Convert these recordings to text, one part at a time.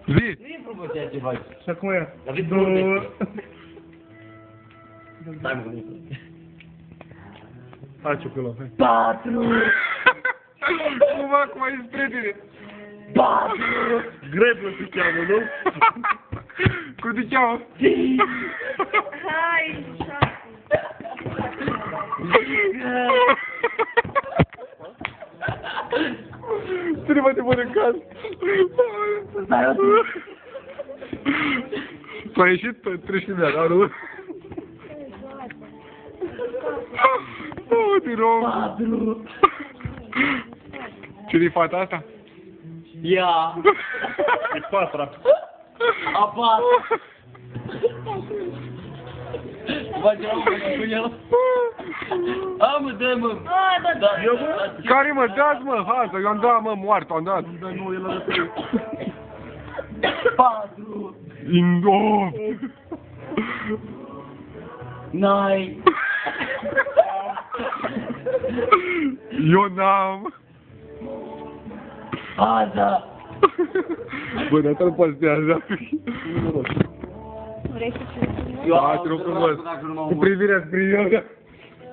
Zi! Nu e frumos ceea ce faci. Și acum e. David, Două. Stai, mă, Hai ciocolată, hai. 4! Cum acum ești prietene? 4! Greblă se cheamă, nu? Cum te cheamă? 5! Hai, 6. Cine mai te pune în caz? Stai, o S-a ieșit? Treci de dar nu? Oh, din rom! 4! Cine-i fata asta? Ia! E 4. A 4! Face la urmă cu el. A, mă, dă-mă! Da, Eu, mă? Care mă, dați mă, hai, eu am dat mă, moartă, am dat. Dar nu, el arată. 4! Indo! N-ai! Eu n-am. Ada! Bă, dar nu poți de așa. Vrei să fii? Da, te rog frumos. Cu privirea spre eu, da.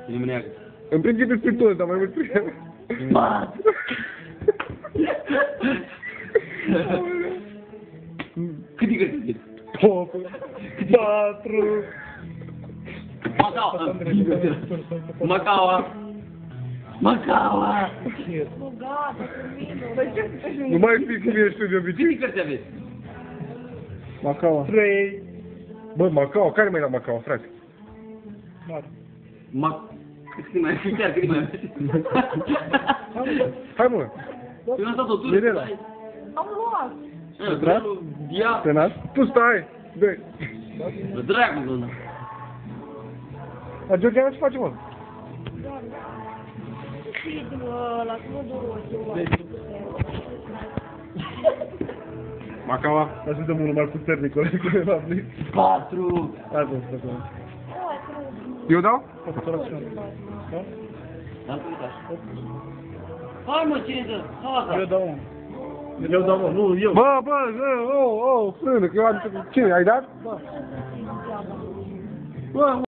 Cine mă neagă? În principiu spre toți, dar mai mult spre el. 4! Cât e găsit? 4. Macaua! Macaua! Nu, gata, termină. Nu mai știi cum ești tu de obicei. Câte cărți aveți? Macaua. 3. Bă, Macao, care mai e la Macao, frate? Cât mai aveți? Chiar cât mai aveți? Hai mă, Eu am stat o tură. Mirela. Am luat. Ia! te nas? Tu stai, dă-i. Bă, dracu, doamna! Dar Georgiana ce face, mă? Și din ăla, să nu două. Macaua. Dar să dăm unul mai puternic, ăla 4! Hai, bă, să dăm. Eu dau? Hai, mă, cine dă? Haza! Eu dau, mă. Eu dau, mă, nu, eu. Bă, frână, că eu am... Cine, ai dat? Degeaba. Bă,